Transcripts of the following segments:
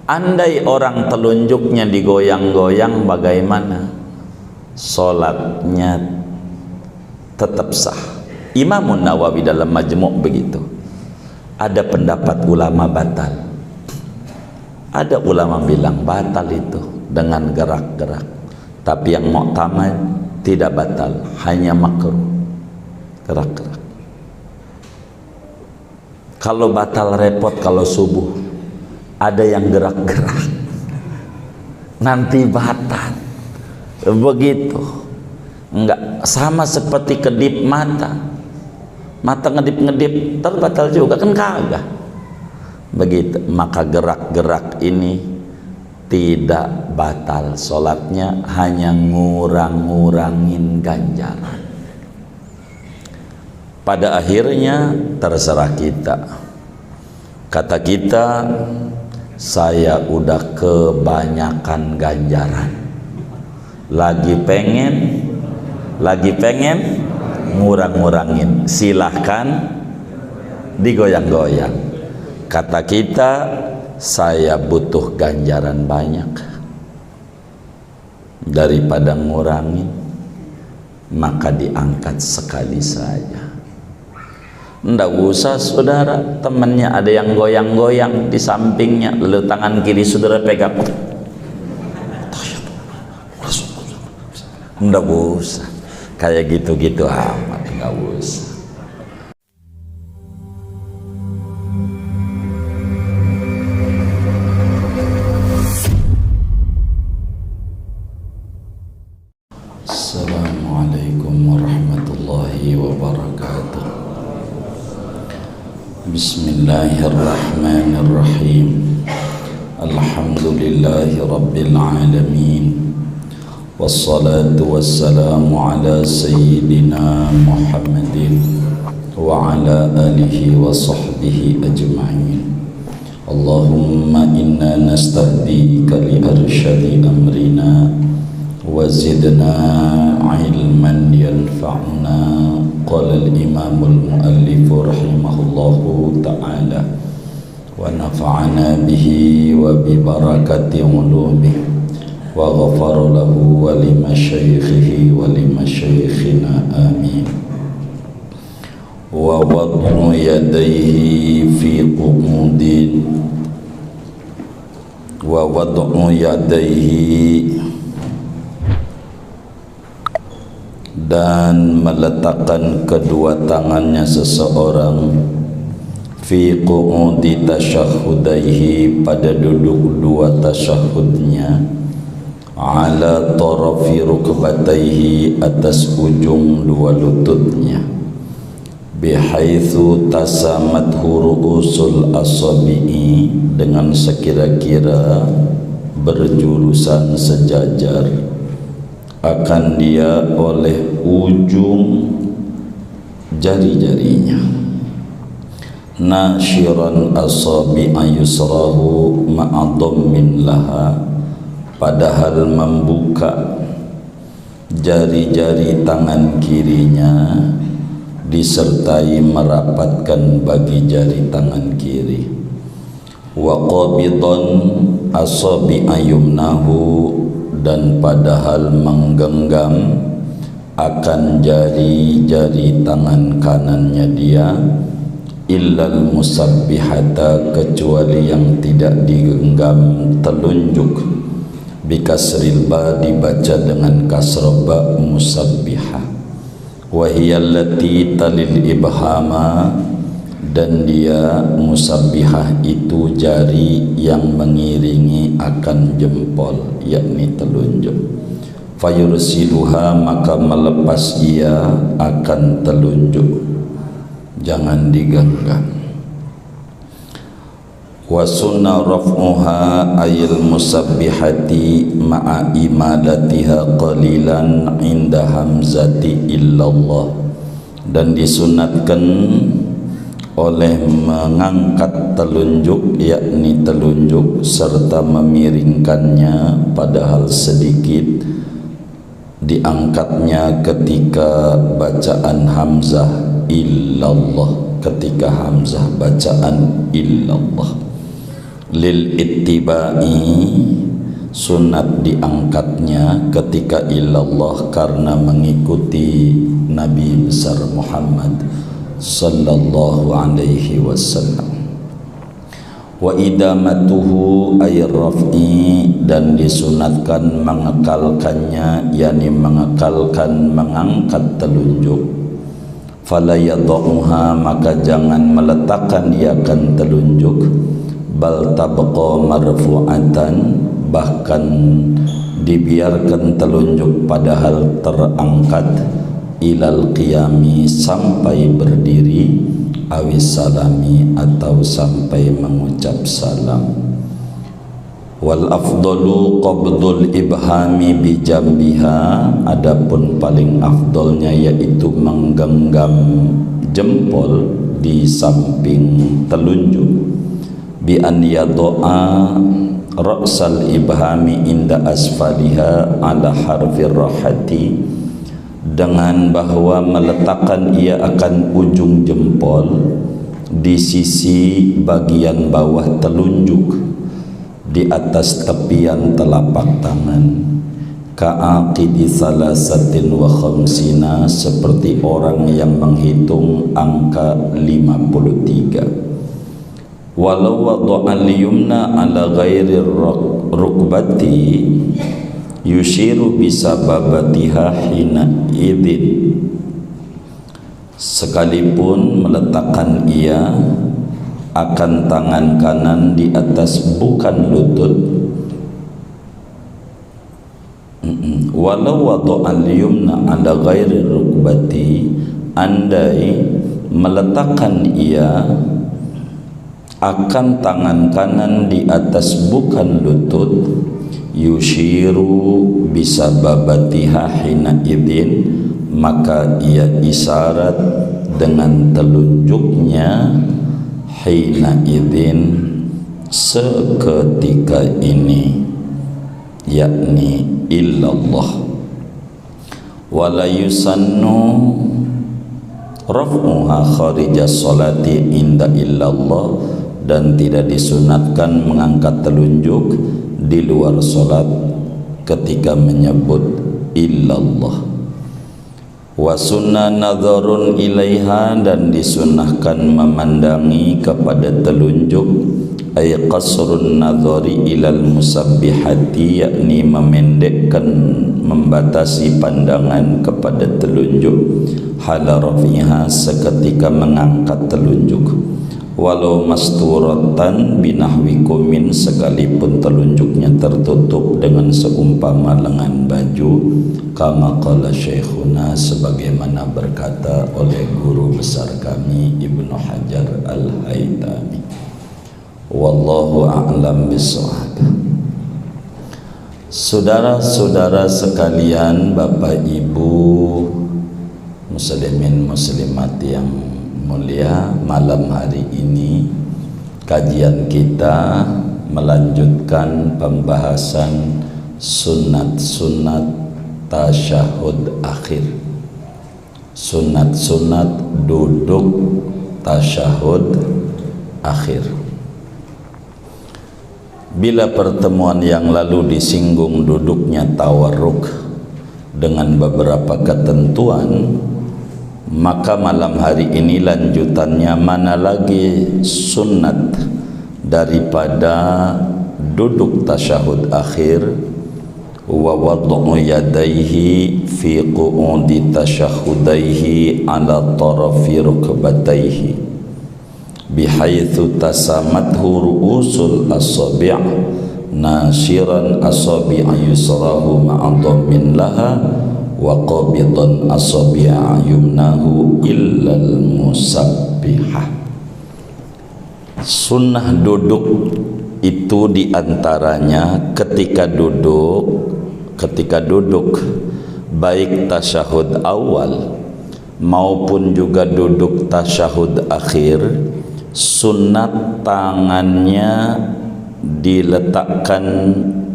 Andai orang telunjuknya digoyang-goyang, bagaimana? Solatnya tetap sah. Imam Nawawi dalam Majmu' begitu. Ada pendapat ulama batal. Ada ulama bilang batal itu dengan gerak-gerak. Tapi yang mu'tamad tidak batal, hanya makruh gerak-gerak. Kalau batal repot kalau subuh. Ada yang gerak-gerak. Nanti batal. Begitu. Enggak sama seperti kedip mata. Mata ngedip-ngedip terbatal juga kan kagak. Begitu. Maka gerak-gerak ini tidak batal sholatnya, hanya ngurang-ngurangin ganjaran. Pada akhirnya terserah kita. Kata kita, saya udah kebanyakan ganjaran, lagi pengen ngurang-ngurangin, silahkan digoyang-goyang. Kata kita, saya butuh ganjaran banyak daripada ngurangin, maka diangkat sekali saja. Nggak usah saudara, temannya ada yang goyang-goyang di sampingnya, lalu tangan kiri saudara pegang. Nggak usah kayak gitu-gitu amat, nggak usah. Assalamualaikum warahmatullahi wabarakatuh. Bismillahirrahmanirrahim. Alhamdulillahi rabbil alamin. Wassalatu wassalamu ala sayyidina Muhammadin wa ala alihi wa sahbihi ajma'in. Allahumma inna nastahdika li arsyadi amrina wa zidna ilman yanfa'una. Qala al-imam al-muallif rahimahullahu ta'ala wa nafa'ana bihi wa bi barakati ulumihi wa ghafara lahu wa li masyaikhihi wa li masyaikhina amin. Wa wad'u yadayhi fi qumudin wa wad'u yadayhi, dan meletakkan kedua tangannya seseorang fi qu'udi tasyahhudaihi, pada duduk dua tasyahudnya, ala tarafi rukbataihi, atas ujung dua lututnya, bihaitsu tasamathu ru'usul asabi'i, dengan sekira-kira berjurusan sejajar akan dia oleh ujung jari-jarinya. Nashiran asabi'a yusrahu ma'adhammin laha, padahal membuka jari-jari tangan kirinya disertai merapatkan bagi jari tangan kiri. Wa qabidan asabi'a yumnahu, dan padahal menggenggam akan jari-jari tangan kanannya dia, illal musabbihata, kecuali yang tidak digenggam telunjuk, bikasril ba, dibaca dengan kasrah ba, musabbihah, wa hiya allati talil ibhama, dan dia musabbihah itu jari yang mengiringi akan jempol, yakni telunjuk. Fayursiluha, maka melepas ia akan telunjuk, jangan digenggam. Wa sunna raf'uha ayil musabbihati ma'a imadatiha qalilan inda hamzati illallah, dan disunatkan oleh mengangkat telunjuk, yakni telunjuk, serta memiringkannya padahal sedikit, diangkatnya ketika bacaan hamzah illallah, ketika hamzah bacaan illallah. lil ittiba'i, sunat diangkatnya ketika ilallah karena mengikuti Nabi besar Muhammad sallallahu alaihi wasallam. Wa idamatuhu ay raf'i, dan disunatkan mengekalkannya, yakni mengekalkan mengangkat telunjuk. Fala yadauha, maka jangan meletakkan ia akan telunjuk, bal tabqa marfu'atan, bahkan dibiarkan telunjuk padahal terangkat, ilal qiyami, sampai berdiri, awis salami, atau sampai mengucap salam. Wal afdalu qabdul ibhami bijambiha, adapun paling afdolnya yaitu menggenggam jempol di samping telunjuk, bi an yado'a ra'sal ibhami inda asfaliha ala harfir rahati, dengan bahwa meletakkan ia akan ujung jempol di sisi bagian bawah telunjuk, di atas tepian telapak tangan, ka'aqidi salasatin wa khamsina, seperti orang yang menghitung angka 53. Walau wada'al yumna ala ghairi rukbati yushiru bisababatiha hina idin, sekalipun meletakkan ia akan tangan kanan di atas bukan lutut. Walau wada'al yumna ala ghairi rukbati, andai meletakkan ia akan tangan kanan di atas bukan lutut, yushiru bisababatiha hina idin, maka ia isyarat dengan telunjuknya hina idin, seketika ini, yakni illallah. Wala yusannu raf'uha kharijas salati inda illallah, dan tidak disunatkan mengangkat telunjuk di luar salat ketika menyebut illallah. Wa sunnah nadharun ilaiha, dan disunahkan memandangi kepada telunjuk, ay qasrun nadhari ilal musabbihati, yakni memendekkan, membatasi pandangan kepada telunjuk, hala rafiha, seketika mengangkat telunjuk. Walau masturatan binahwi kumin, sekalipun telunjuknya tertutup dengan seumpama lengan baju, kama qala syekhuna, sebagaimana berkata oleh guru besar kami Ibnu Hajar Al-Haytami. Wallahu a'lam bishawab. Saudara-saudara sekalian, Bapak Ibu muslimin muslimat yang mulia, malam hari ini kajian kita melanjutkan pembahasan sunat-sunat tasyahud akhir, sunat-sunat duduk tasyahud akhir. Bila pertemuan yang lalu disinggung duduknya tawarruk dengan beberapa ketentuan, maka malam hari ini lanjutannya, mana lagi sunnat daripada duduk tasyahud akhir, wa wad'u yadaihi fi qu'udi tasyahudaihi ala tarafi rukbataihi bihaitsu tasamathu ru'usul asabi' nasiran asabi' yusrahu ma'adhamin laha wa qabidan asabi'a yumnahu illal musabbihah. Sunnah duduk itu diantaranya ketika duduk baik tasyahud awal maupun juga duduk tasyahud akhir, sunnat tangannya diletakkan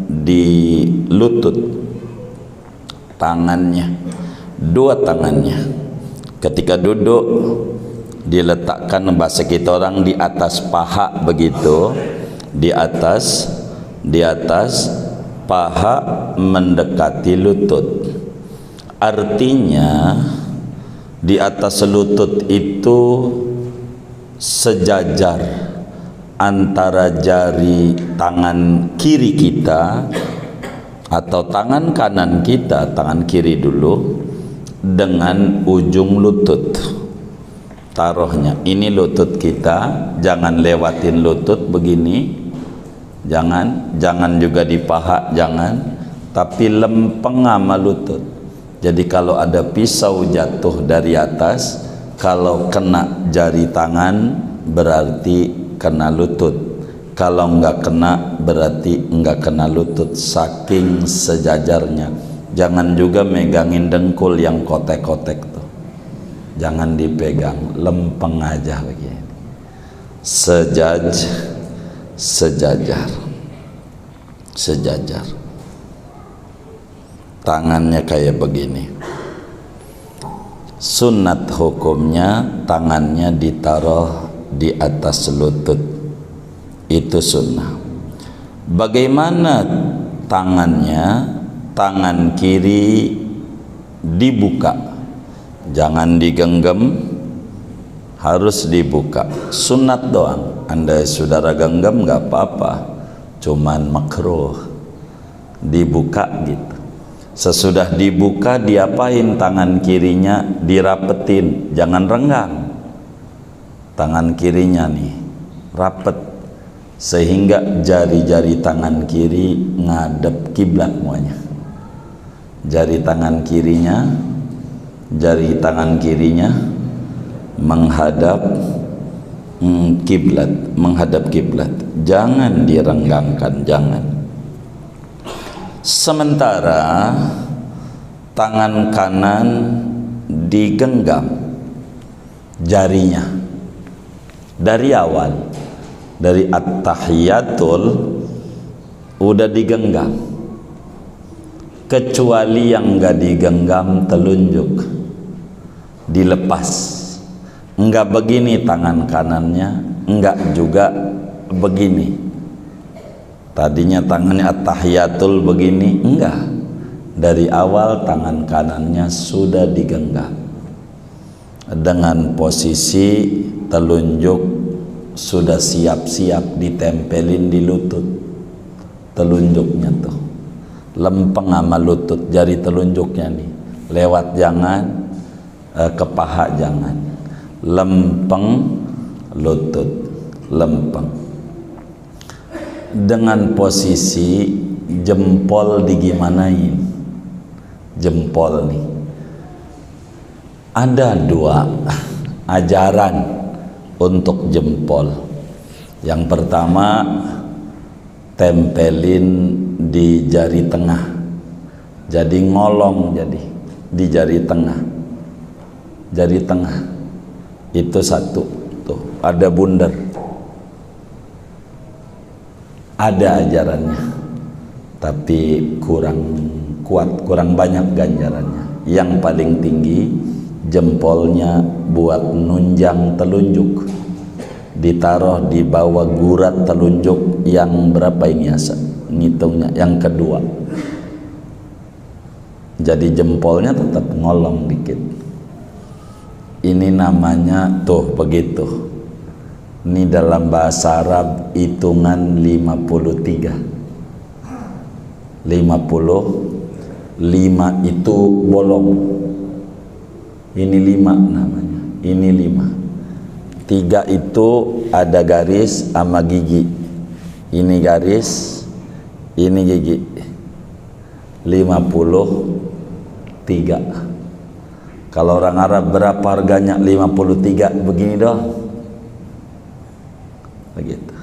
di lutut, tangannya, dua tangannya ketika duduk diletakkan, bahasa kita orang, di atas paha begitu, di atas paha mendekati lutut. Artinya di atas lutut itu sejajar antara jari tangan kiri kita atau tangan kanan kita, tangan kiri dulu, dengan ujung lutut. Taruhnya ini lutut kita, jangan lewatin lutut begini, jangan juga di paha, jangan, tapi lempeng sama lutut. Jadi kalau ada pisau jatuh dari atas, kalau kena jari tangan berarti kena lutut, kalau enggak kena berarti enggak kena lutut, saking sejajarnya. Jangan juga megangin dengkul yang kotek-kotek tuh, jangan dipegang, lempeng aja begini, sejajar. Tangannya kayak begini. Sunat hukumnya tangannya ditaruh di atas lutut, itu sunnah. Bagaimana tangannya? Tangan kiri dibuka, jangan digenggam, harus dibuka. Sunat doang. Andai saudara genggam nggak apa-apa, cuman makruh dibuka gitu. Sesudah dibuka, diapain tangan kirinya? Dirapetin, jangan renggang. Tangan kirinya nih rapet sehingga jari-jari tangan kiri ngadep kiblat semuanya. Jari tangan kirinya menghadap kiblat, jangan direnggangkan, jangan. Sementara tangan kanan digenggam jarinya dari awal, dari at-tahiyatul udah digenggam, kecuali yang enggak digenggam telunjuk, dilepas. Enggak begini tangan kanannya, enggak juga begini. Tadinya tangannya at-tahiyatul begini, enggak. Dari awal tangan kanannya sudah digenggam dengan posisi telunjuk sudah siap-siap ditempelin di lutut. Telunjuknya tuh lempeng sama lutut, jari telunjuknya nih lewat, jangan ke paha, jangan, lempeng lutut, lempeng. Dengan posisi jempol digimanain? Jempol nih ada dua ajaran untuk jempol. Yang pertama, tempelin di jari tengah, jadi ngolong, jadi di jari tengah, itu satu tuh, ada bundar, ada ajarannya, tapi kurang kuat, kurang banyak ganjarannya. Yang paling tinggi jempolnya buat nunjang telunjuk, ditaruh di bawah gurat telunjuk yang berapa ini ya, ngitungnya yang kedua. Jadi jempolnya tetap ngolong dikit. Ini namanya tuh begitu. Ini dalam bahasa Arab hitungan 53. 55 itu bolong. Ini 5 namanya. Ini 5. 3 itu ada garis sama gigi. Ini garis, ini gigi. 53. Kalau orang Arab berapa harganya? 53 begini doang. Begitu.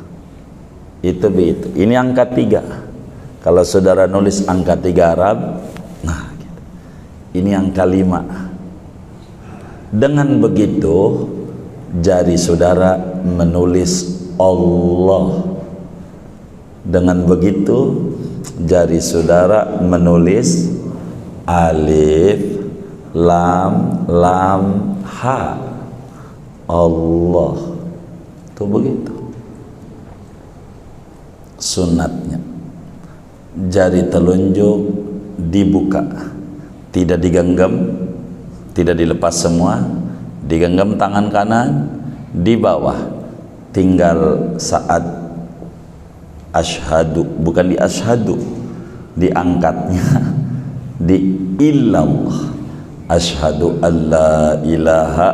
Itu begitu. Ini angka 3. Kalau saudara nulis angka 3 Arab, nah gitu. Ini angka 5. Dengan begitu jari saudara menulis Allah. Dengan begitu jari saudara menulis alif lam ha, Allah. Tuh begitu. sunatnya. Jari telunjuk dibuka, tidak digenggam, tidak dilepas semua, digenggam tangan kanan di bawah, tinggal saat asyhadu, bukan di asyhadu, diangkatnya di illallah, asyhadu alla ilaha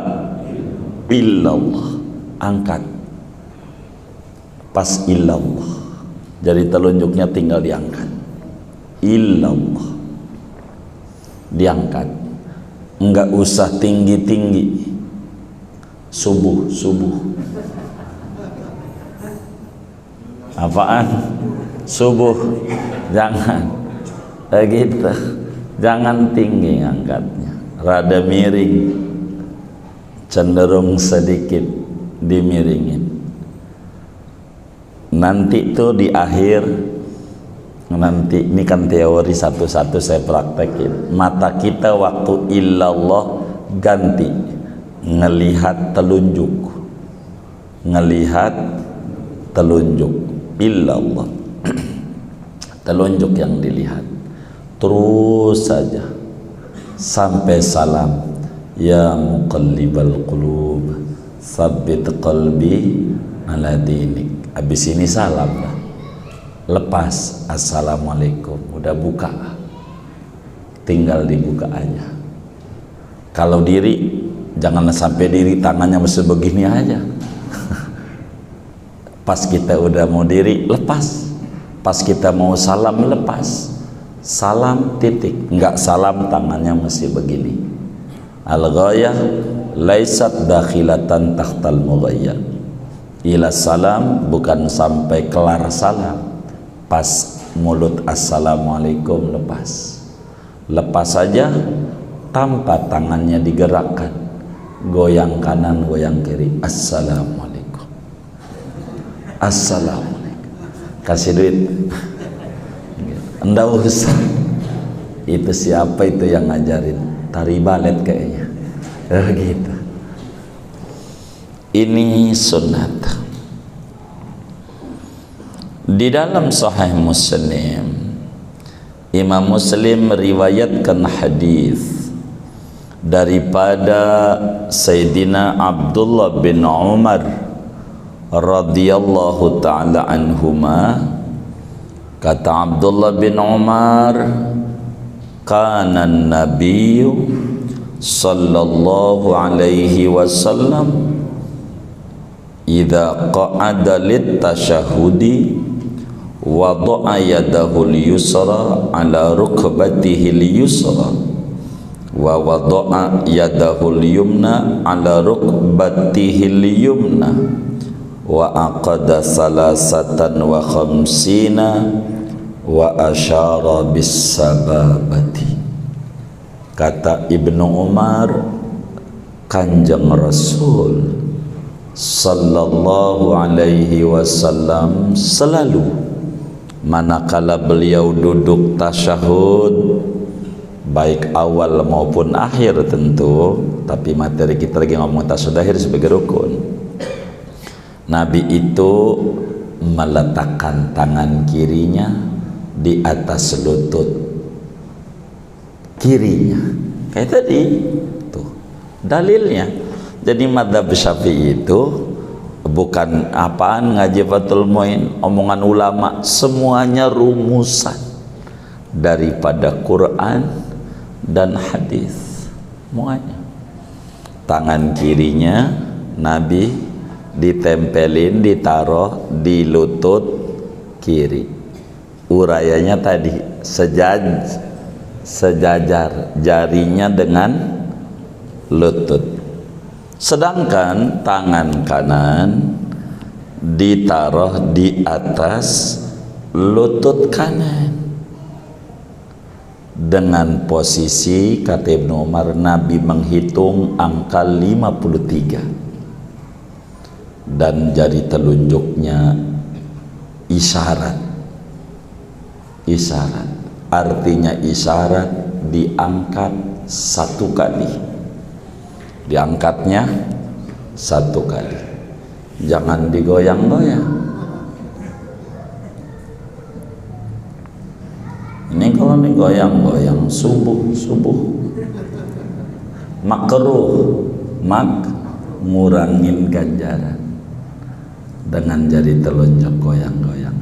illallah, angkat pas illallah, jadi telunjuknya tinggal diangkat, illallah diangkat, enggak usah tinggi-tinggi, subuh apaan subuh, jangan begitu, jangan tinggi angkatnya, rada miring, cenderung sedikit dimiringin. Nanti tuh di akhir, nanti ini kan teori, satu-satu saya praktekin. Mata kita waktu illallah ganti ngelihat telunjuk, ngelihat telunjuk illallah, telunjuk yang dilihat terus saja sampai salam. Ya muqallibal qulub tsabbit qalbi ala dinik. Habis ini salam dah, lepas assalamualaikum, udah buka, tinggal dibuka aja. Kalau diri jangan sampai diri tangannya masih begini aja. Pas kita udah mau diri lepas, pas kita mau salam lepas, salam titik, enggak salam tangannya masih begini. Al-ghayah laisat dakhilatan tahtal mughayyar. Ila salam, bukan sampai kelar salam, pas mulut assalamualaikum lepas, lepas saja tanpa tangannya digerakkan, goyang kanan goyang kiri, assalamualaikum, assalamualaikum, kasih duit, enggak usah. Itu siapa itu yang ngajarin? Tari balet kayaknya, gitu. Ini sunat. Di dalam Sahih Muslim, Imam Muslim meriwayatkan hadis daripada Sayyidina Abdullah bin Umar radhiyallahu ta'ala anhuma. Kata Abdullah bin Umar, kana an-nabiyyu sallallahu alaihi wasallam idza qa'ada lit-tasyahhudi wada'a yadahu al-yusra ala rukbatihi al-yusra wa wada'a yadahu al-yumna ala rukbatihi al-yumna wa aqada salasatan wa khamsina wa asyara bis-sababati. Kata Ibnu Umar, Kanjeng Rasul sallallahu alaihi wasallam selalu manakala beliau duduk tasyahud, baik awal maupun akhir tentu, tapi materi kita lagi ngomong tasyahud akhir sebagai rukun, Nabi itu meletakkan tangan kirinya di atas lutut kirinya, kayak tadi tuh dalilnya. Jadi madhab Syafi'i itu bukan apaan ngaji Fathul Muin, omongan ulama, semuanya rumusan daripada Quran dan hadis, semuanya. Tangan kirinya Nabi ditempelin, ditaruh di lutut kiri. Urayanya tadi sejajar jarinya dengan lutut. Sedangkan tangan kanan ditaruh di atas lutut kanan dengan posisi, kata Ibnu Umar, Nabi menghitung angka 53 dan jari telunjuknya isyarat, artinya isyarat diangkat satu kali, diangkatnya satu kali, jangan digoyang-goyang. Ini kalau nih goyang-goyang subuh makruh, ngurangin ganjaran dengan jari telunjuk goyang-goyang.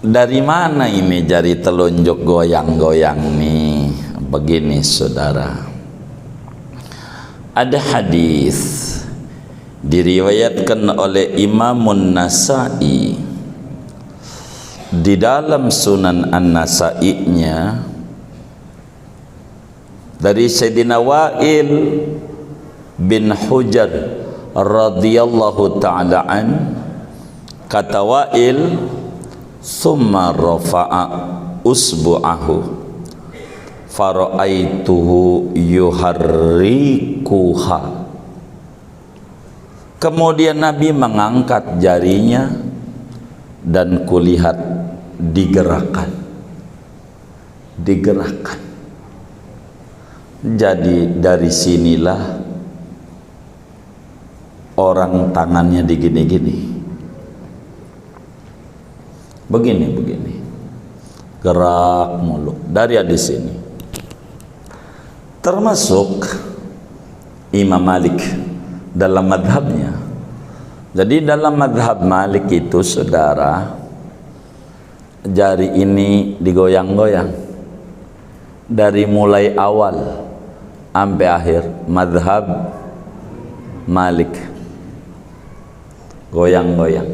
Dari mana ini jari telunjuk goyang-goyang nih? Begini saudara, ada hadis diriwayatkan oleh Imamun Nasa'i di dalam Sunan An-Nasa'i-nya dari Sayyidina Wa'il bin Hujr radhiyallahu ta'ala an, kata Wa'il, summa rafa'a usbu'ahu fara'aituhu yuharrikuha. Kemudian Nabi mengangkat jarinya dan kulihat digerakkan. Jadi dari sinilah orang tangannya digini-gini, begini, gerak mulu dari sini. Termasuk Imam Malik dalam madhabnya. Jadi dalam madhab Malik itu saudara, jari ini digoyang-goyang dari mulai awal sampai akhir. Madhab Malik goyang-goyang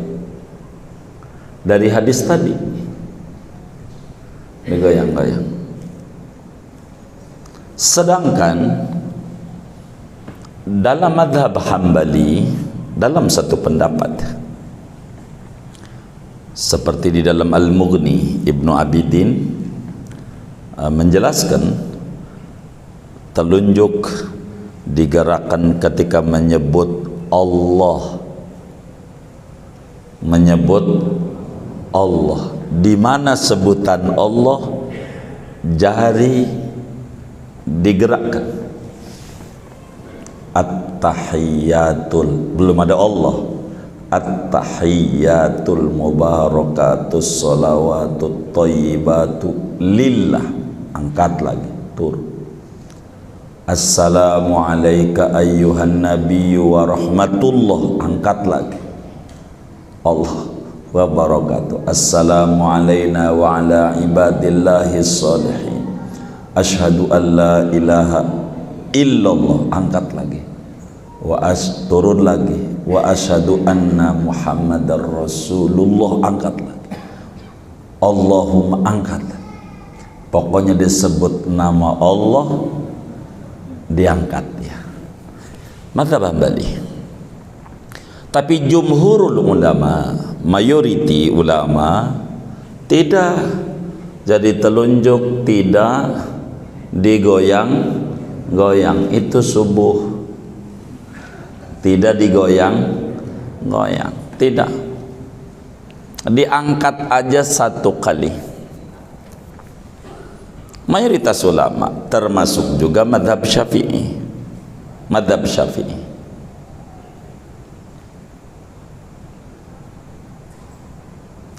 dari hadis tadi, digoyang-goyang. Sedangkan dalam madhab Hambali, dalam satu pendapat seperti di dalam Al-Mughni, Ibnu Abidin menjelaskan telunjuk digerakkan ketika menyebut Allah, di mana sebutan Allah jari digerakkan. At-tahiyyatul, belum ada Allah, at-tahiyyatul mubarakatus sholawatut thayyibatu lillah, angkat lagi, turun. Assalamu alayka ayyuhan nabiyyu wa rahmatullah, angkat lagi, Allah wa barakatuh. Assalamu alayna wa ala ibadillahis sholihin, asyhadu an la ilaha illallah, angkat lagi, turun lagi, wa asyhadu anna muhammadar rasulullah, angkat lagi, Allahumma, angkat. Pokoknya disebut nama Allah diangkat ya. Mazhab Hambali. Tapi jumhurul ulama, mayoriti ulama tidak. Jadi telunjuk tidak digoyang-goyang, itu subuh. Tidak digoyang-goyang, tidak. Diangkat aja satu kali. Mayoritas ulama, termasuk juga madhab Syafi'i.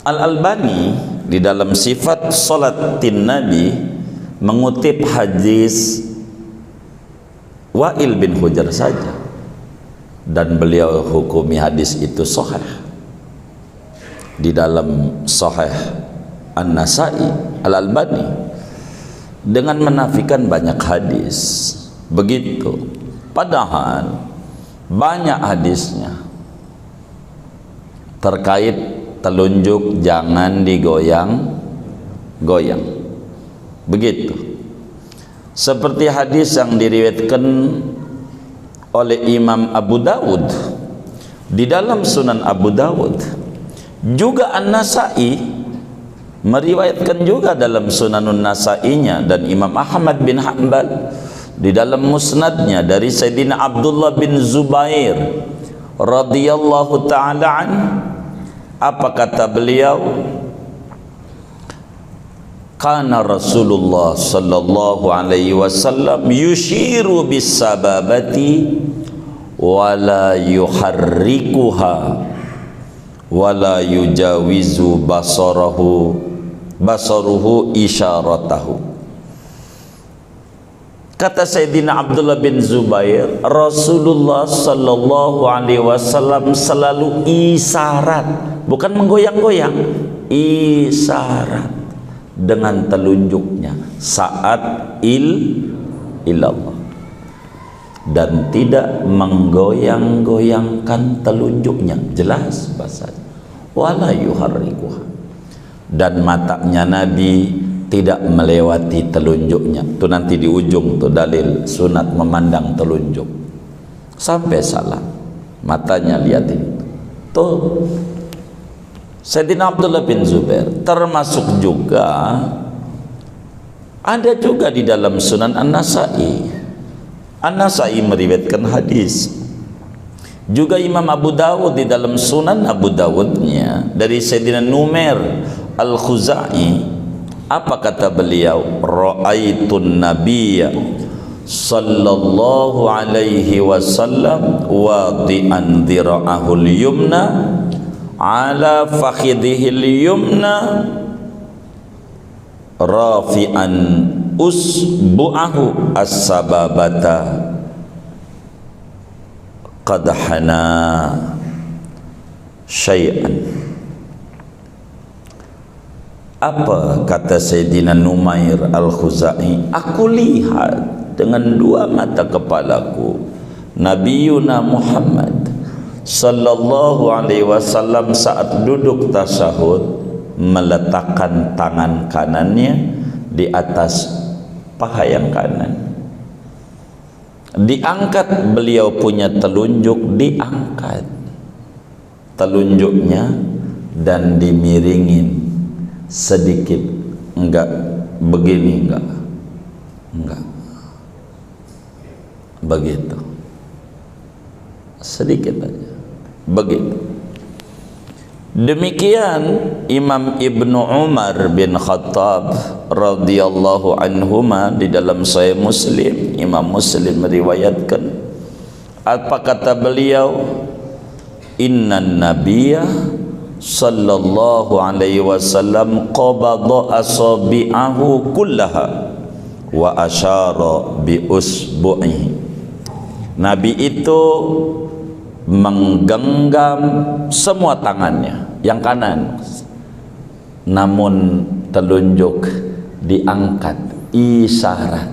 Al-Albani di dalam sifat salatin Nabi mengutip hadis Wa'il bin Hujr saja, dan beliau hukumi hadis itu sahih di dalam Sahih An-Nasa'i. Al-Albani dengan menafikan banyak hadis begitu, padahal banyak hadisnya terkait telunjuk jangan digoyang-goyang begitu. Seperti hadis yang diriwayatkan oleh Imam Abu Dawud di dalam Sunan Abu Dawud, juga An-Nasa'i meriwayatkan juga dalam Sunanun Nasa'inya, dan Imam Ahmad bin Hanbal di dalam Musnadnya dari Sayyidina Abdullah bin Zubair radhiyallahu ta'ala an. Apa kata beliau? Kana Rasulullah sallallahu alaihi wasallam yushiru bis sababati wala yuharrikuha wala yujawizu basaruhu isyaratahu. Kata Sayyidina Abdullah bin Zubair, Rasulullah sallallahu alaihi wasallam selalu isyarat, bukan menggoyang-goyang, isyarat dengan telunjuknya saat ilallah, dan tidak menggoyang-goyangkan telunjuknya. Jelas bahasanya, wala yuharrikuha, dan matanya Nabi tidak melewati telunjuknya. Itu nanti di ujung tuh dalil sunat memandang telunjuk sampai salam, matanya liatin tuh. Sayyidina Abdullah bin Zubair. Termasuk juga ada juga di dalam Sunan An-Nasai. An-Nasai meriwayatkan hadis. Juga Imam Abu Dawud di dalam Sunan Abu Dawudnya dari Sayyidina Numair Al-Khuzai. Apa kata beliau? Ra'aitun nabiyya sallallahu alaihi wasallam wadi'an dhira'ahul yumna ala fakhidihil yumna rafi'an usbu'ahu as-sababata qadhana syai'an. Apa kata Sayyidina Numair Al-Khuzai? Aku lihat dengan dua mata kepalaku Nabiyuna Muhammad sallallahu alaihi wasallam saat duduk tasyahud meletakkan tangan kanannya di atas paha yang kanan. Diangkat beliau punya telunjuk, diangkat telunjuknya dan dimiringin sedikit, enggak begini, enggak begitu, sedikit aja begitu. Demikian Imam Ibnu Umar bin Khattab radhiyallahu anhuma di dalam Sahih Muslim, Imam Muslim meriwayatkan, apa kata beliau? Innan nabiyya sallallahu alaihi wasallam qabada asabi'ahu kullaha wa asyara bi usbu'ihi. Nabi itu menggenggam semua tangannya yang kanan, namun telunjuk diangkat, isyarat.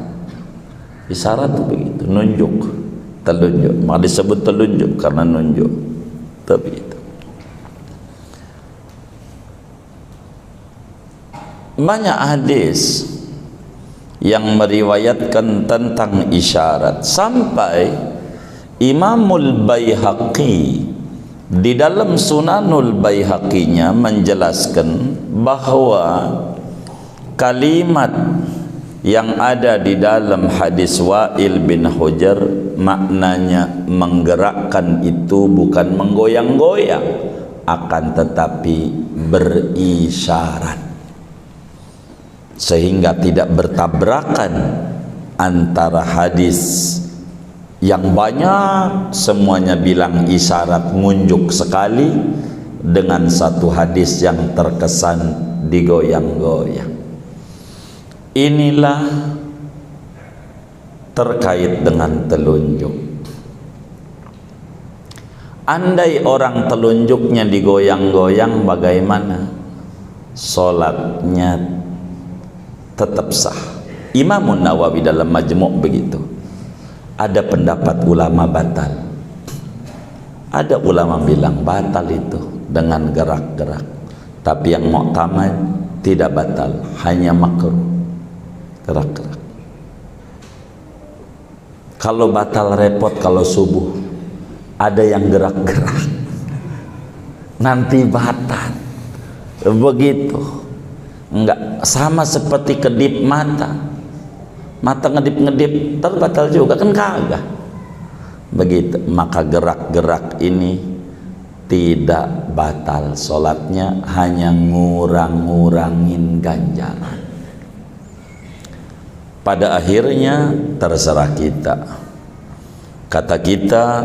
Isyarat itu begitu, nunjuk, telunjuk. Maka disebut telunjuk karena nunjuk. Tapi itu banyak hadis yang meriwayatkan tentang isyarat, sampai Imamul Baihaqi di dalam Sunanul Baihaqi-nya menjelaskan bahwa kalimat yang ada di dalam hadis Wa'il bin Hujr maknanya menggerakkan itu bukan menggoyang-goyang, akan tetapi berisyarat, sehingga tidak bertabrakan antara hadis yang banyak semuanya bilang isyarat ngunjuk sekali dengan satu hadis yang terkesan digoyang-goyang. Inilah terkait dengan telunjuk. Andai orang telunjuknya digoyang-goyang, bagaimana? Salatnya tetap sah. Imam Nawawi dalam Majmu' begitu. Ada pendapat ulama batal, ada ulama bilang batal itu dengan gerak-gerak, tapi yang mu'tamad tidak batal, hanya makruh gerak-gerak. Kalau batal repot kalau subuh ada yang gerak-gerak, nanti batal begitu. Enggak sama seperti kedip mata, mata ngedip-ngedip terbatal juga kan, kagak begitu. Maka gerak-gerak ini tidak batal sholatnya, hanya ngurang-ngurangin ganjaran. Pada akhirnya terserah kita. Kata kita,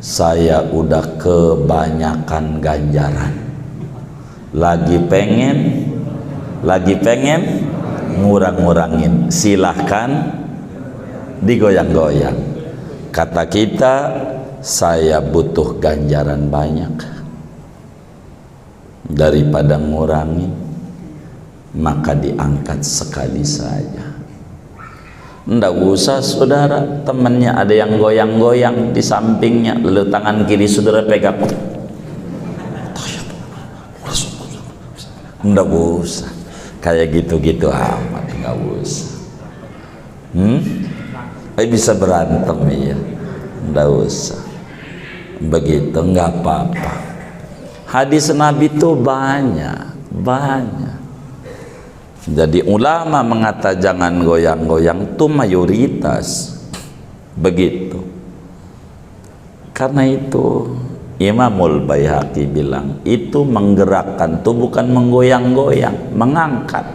saya udah kebanyakan ganjaran, lagi pengen ngurang-ngurangin, silahkan digoyang-goyang. Kata kita, saya butuh ganjaran banyak daripada ngurangin, maka diangkat sekali saja. Nggak usah saudara, temannya ada yang goyang-goyang di sampingnya, lalu tangan kiri saudara pegang. Nggak usah, kayak gitu-gitu amat, nggak usah. Bisa berantem ya, nggak usah. Begitu, nggak apa-apa. Hadis Nabi itu banyak. Jadi ulama mengata jangan goyang-goyang itu mayoritas begitu. Karena itu Imamul Baihaqi bilang itu menggerakkan, itu bukan menggoyang-goyang, mengangkat.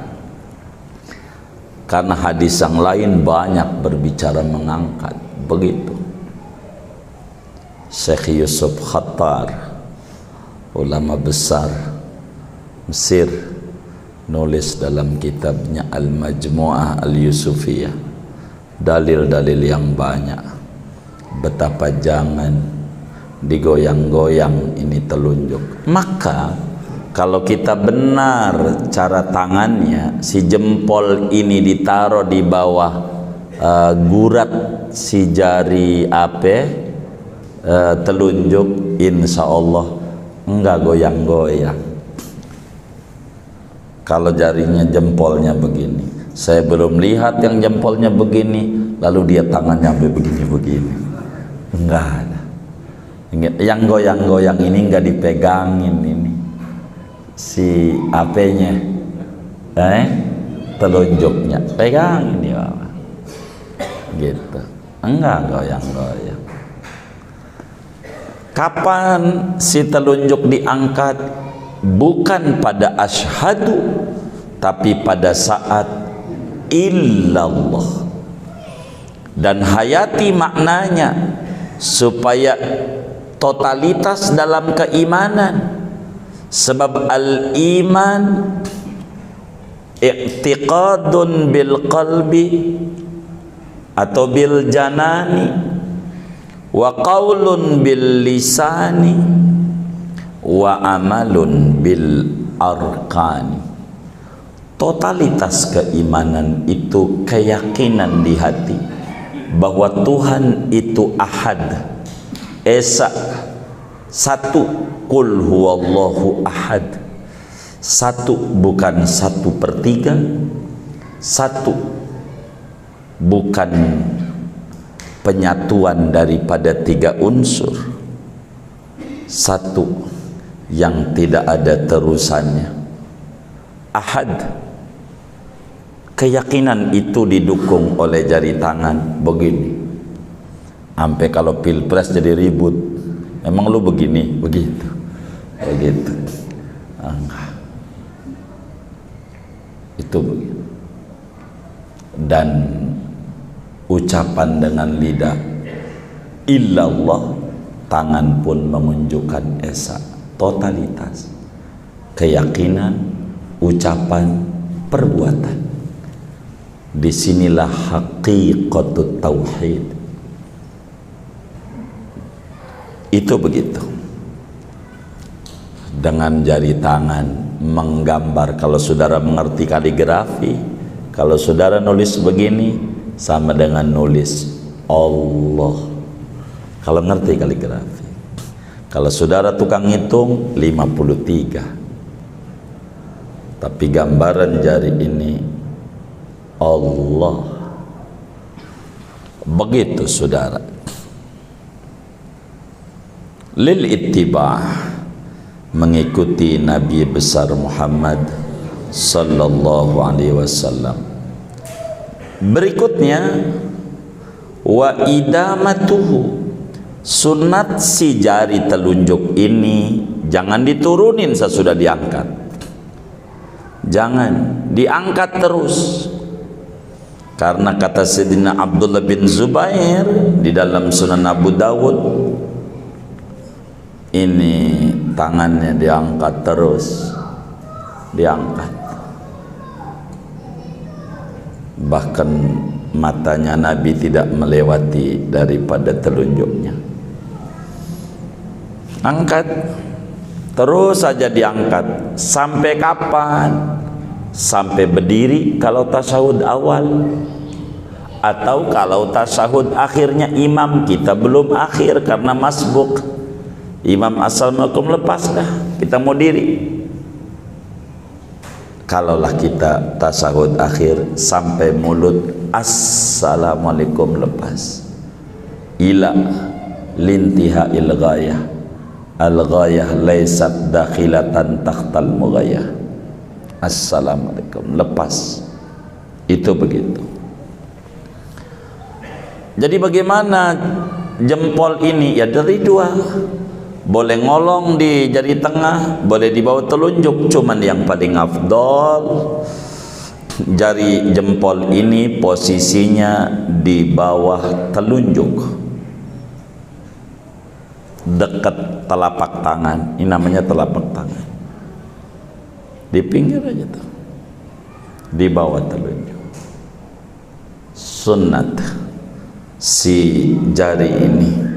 Karena hadis yang lain banyak berbicara mengangkat begitu. Syekh Yusuf Khattar, ulama besar Mesir, nulis dalam kitabnya Al-Majmu'ah Al-Yusufiyah dalil-dalil yang banyak betapa jangan digoyang-goyang ini telunjuk. Maka kalau kita benar cara tangannya, si jempol ini ditaruh di bawah gurat si jari telunjuk, insya Allah enggak goyang-goyang. Kalau jarinya jempolnya begini, saya belum lihat yang jempolnya begini, lalu dia tangannya sampai begini-begini, enggak ada. Yang goyang-goyang ini enggak dipegangin ini si apenya, telunjuknya, pegangin dia, gitu, enggak goyang-goyang. Kapan si telunjuk diangkat? Bukan pada asyhadu, tapi pada saat illallah. Dan hayati maknanya supaya totalitas dalam keimanan. Sebab al-iman i'tiqadun bil qalbi atau bil janani wa qaulun bil lisani wa amalun bil arkani. Totalitas keimanan itu keyakinan di hati bahwa Tuhan itu ahad, esa, satu, qul huwallahu ahad, satu, bukan 1/3, satu, bukan penyatuan daripada 3 unsur, satu yang tidak ada terusannya, ahad. Keyakinan itu didukung oleh jari tangan begini. Sampai kalau pilpres jadi ribut, emang lu begini, begitu. Itu begitu. Dan ucapan dengan lidah illallah, tangan pun menunjukkan esa, totalitas keyakinan, ucapan, perbuatan. Disinilah haqiqatut tauhid. Itu begitu. Dengan jari tangan menggambar. Kalau saudara mengerti kaligrafi, kalau saudara nulis begini sama dengan nulis Allah. Kalau ngerti kaligrafi. Kalau saudara tukang ngitung 53, tapi gambaran jari ini Allah. Begitu saudara. Lil ittiba', mengikuti Nabi besar Muhammad sallallahu alaihi wasallam. Berikutnya wa idamatuhu, sunat si jari telunjuk ini jangan diturunin sesudah diangkat, jangan diangkat terus. Karena kata Sayyidina Abdullah bin Zubair di dalam Sunan Abu Dawud, ini tangannya diangkat terus, diangkat. Bahkan matanya Nabi tidak melewati daripada telunjuknya. Angkat, terus saja diangkat. Sampai kapan? Sampai berdiri kalau tasyahud awal, atau kalau tasyahud akhirnya imam kita belum akhir karena masbuk. Imam assalamualaikum lepas dah, kita mau diri. Kalaulah kita tasyahud akhir sampai mulut assalamualaikum lepas, ila lintiha'il ghayah, al ghayah laysat dakhilatan takhtal mughayah, assalamualaikum lepas. Itu begitu. Jadi bagaimana jempol ini? Ya dari dua, boleh ngolong di jari tengah, boleh di bawah telunjuk. Cuman yang paling afdol, jari jempol ini posisinya di bawah telunjuk, dekat telapak tangan. Ini namanya telapak tangan, di pinggir aja tuh, di bawah telunjuk. Sunnat si jari ini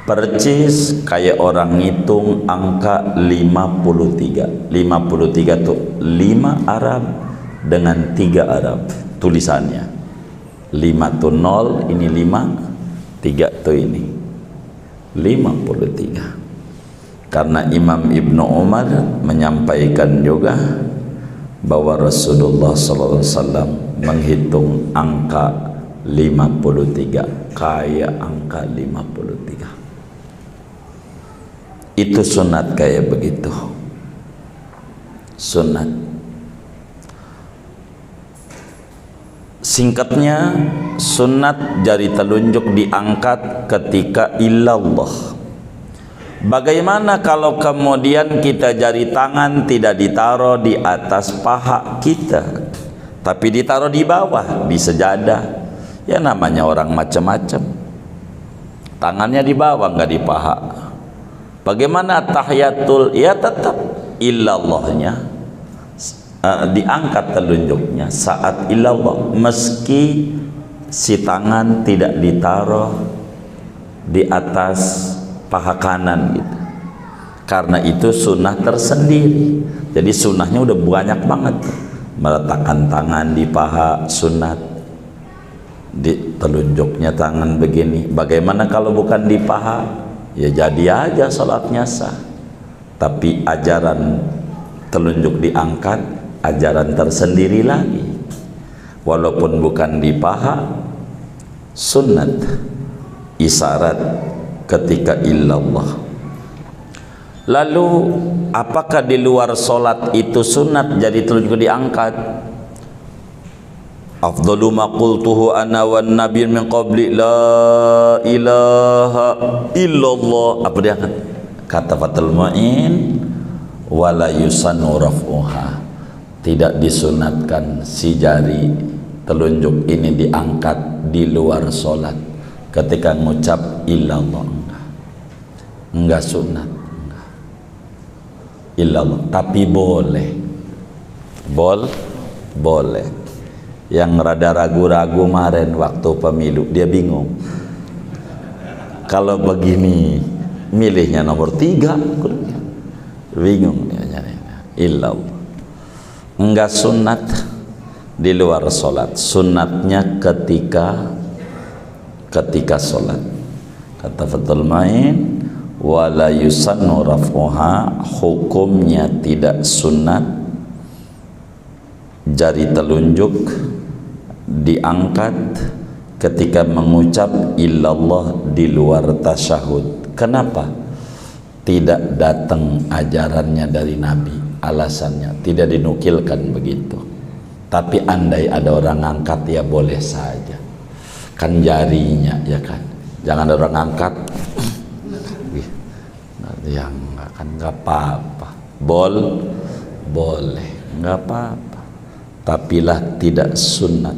percis kayak orang ngitung angka 53. 53 tuh 5 Arab dengan 3 Arab tulisannya. 5 tuh 0, ini 5, 3 tuh ini 53. Karena Imam Ibnu Umar menyampaikan juga bahwa Rasulullah SAW menghitung angka 53, kayak angka 53. Itu sunat kayak begitu, sunat. Singkatnya, sunat jari telunjuk diangkat ketika illallah. Bagaimana kalau kemudian kita jari tangan tidak ditaruh di atas paha kita, tapi ditaruh di bawah, di sejadah? Ya namanya orang macam-macam. Tangannya di bawah, nggak di paha. Bagaimana tahiyatul? Ya tetap illallahnya diangkat telunjuknya saat illallah, meski si tangan tidak ditaruh di atas paha kanan gitu. Karena itu sunnah tersendiri. Jadi sunnahnya udah banyak banget. Meletakkan tangan di paha sunnat, di telunjuknya tangan begini. Bagaimana kalau bukan di paha? Ya jadi aja salatnya sah. Tapi ajaran telunjuk diangkat, ajaran tersendiri lagi. Walaupun bukan di paha, sunnat isyarat ketika illallah. Lalu apakah di luar solat itu sunat jadi telunjuk diangkat? Afdalu ma qultuhu ana wan nabiy min qabli la ilaha illallah. Apa dia kata Fathul Mu'in, wala yusannu raf'uha. Tidak disunatkan si jari telunjuk ini diangkat di luar solat ketika mengucap illallah. Enggak sunat, enggak. Illallah, tapi boleh. Boleh. Yang rada ragu-ragu kemarin waktu pemilu, dia bingung. Kalau begini milihnya nomor 3, bingung dia nyarinya. Illallah. Enggak sunat di luar solat, sunatnya ketika solat. Kata Fathul Main, wala yusannu raf'uha, hukumnya tidak sunat jari telunjuk diangkat ketika mengucap illallah di luar tasyahud. Kenapa? Tidak datang ajarannya dari Nabi. Alasannya tidak dinukilkan begitu. Tapi andai ada orang angkat, ya boleh saja. Kan jarinya, ya kan. Jangan ada orang angkat. Yang kan nggak apa-apa. Boleh, nggak apa-apa. Tapilah tidak sunat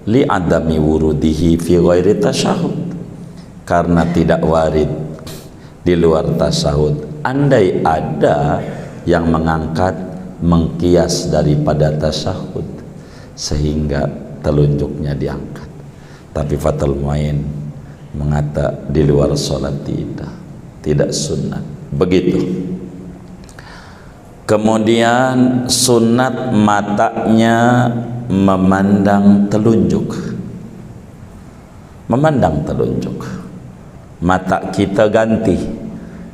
li adami wurudihi fi ghairi tasyahud, karena tidak warid di luar tasyahud. Andai ada yang mengkias daripada tasyahud sehingga telunjuknya diangkat, tapi Fathul Mu'in mengata di luar sholat tidak sunat. Begitu. Kemudian sunat matanya memandang telunjuk. Memandang telunjuk. Mata kita ganti.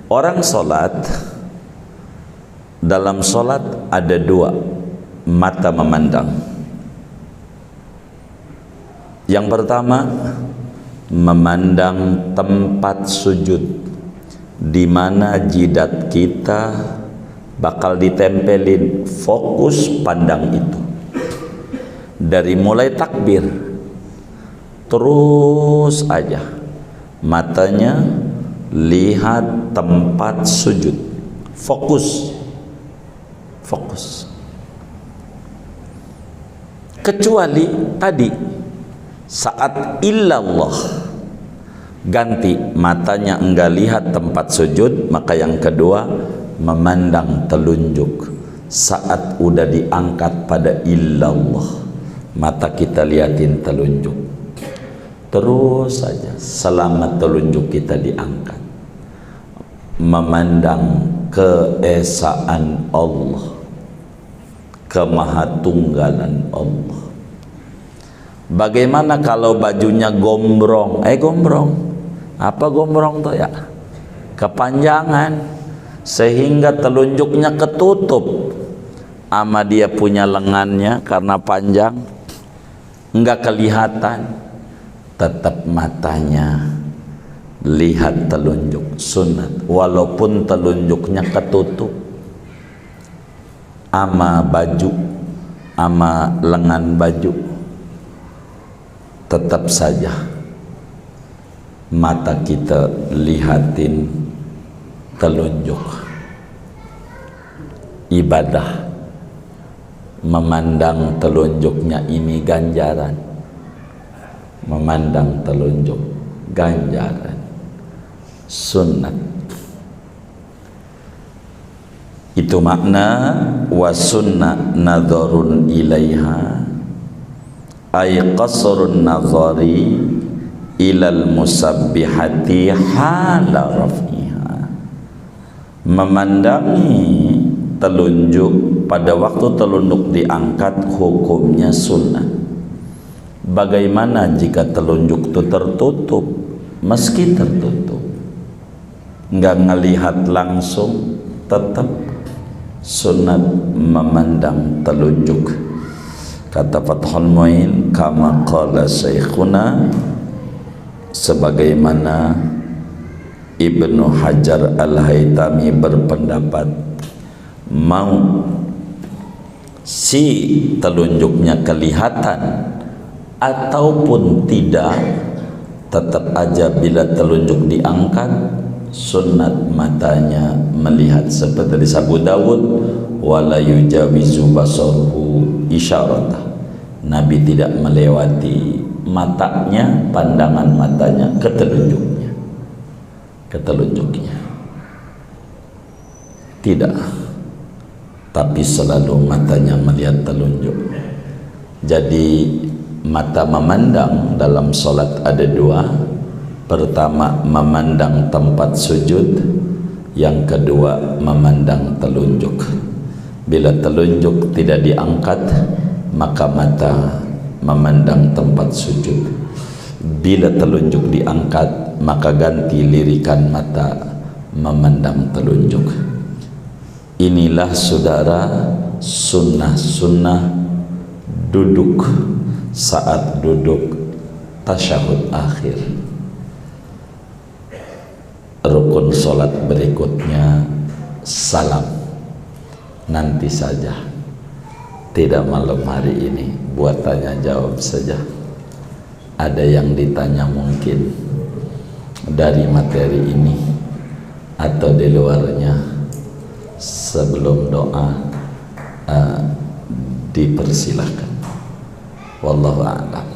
Orang sholat, dalam sholat ada dua mata memandang. Yang pertama, memandang tempat sujud, di mana jidat kita bakal ditempelin, fokus pandang itu. Dari mulai takbir terus aja matanya lihat tempat sujud, fokus. Kecuali tadi saat illallah ganti matanya enggak lihat tempat sujud, maka yang kedua memandang telunjuk. Saat udah diangkat pada illallah, mata kita liatin telunjuk terus saja selama telunjuk kita diangkat, memandang keesaan Allah, kemahatunggalan Allah. Bagaimana kalau bajunya gombrong? Gombrong. Apa gombrong tuh ya? Kepanjangan sehingga telunjuknya ketutup ama dia punya lengannya karena panjang, enggak kelihatan. Tetap matanya lihat telunjuk, sunat, walaupun telunjuknya ketutup ama baju, ama lengan baju, tetap saja mata kita lihatin telunjuk. Ibadah memandang telunjuknya ini ganjaran, memandang telunjuk ganjaran, sunnat. Itu makna wa sunnah nadharun ilaiha, ay qasrun nadhari ilal musabbihati hala raf'iha. Memandangi telunjuk pada waktu telunjuk diangkat hukumnya sunnah. Bagaimana jika telunjuk itu tertutup? Meski tertutup, nggak ngelihat langsung, tetap sunat memandang telunjuk. Kata Fathul Mu'in, kama qala syekhuna, sebagaimana Ibnu Hajar Al-Haytami berpendapat, mau si telunjuknya kelihatan ataupun tidak, tetap aja bila telunjuk diangkat sunat matanya melihat. Seperti di Abu Dawud, wala yujawizu basaruhu isyaratah, Nabi tidak melewati matanya, pandangan matanya ke telunjuknya tidak, tapi selalu matanya melihat telunjuk. Jadi mata memandang dalam sholat ada dua. Pertama memandang tempat sujud, yang kedua memandang telunjuk. Bila telunjuk tidak diangkat, maka mata memandang tempat sujud. Bila telunjuk diangkat, maka ganti lirikan mata memandang telunjuk. Inilah saudara sunnah-sunnah duduk saat duduk tasyahud akhir. Rukun sholat berikutnya salam, nanti saja, tidak malam hari ini, buat tanya jawab saja. Ada yang ditanya mungkin dari materi ini atau di luarnya, sebelum doa dipersilahkan. Wallahu a'lam.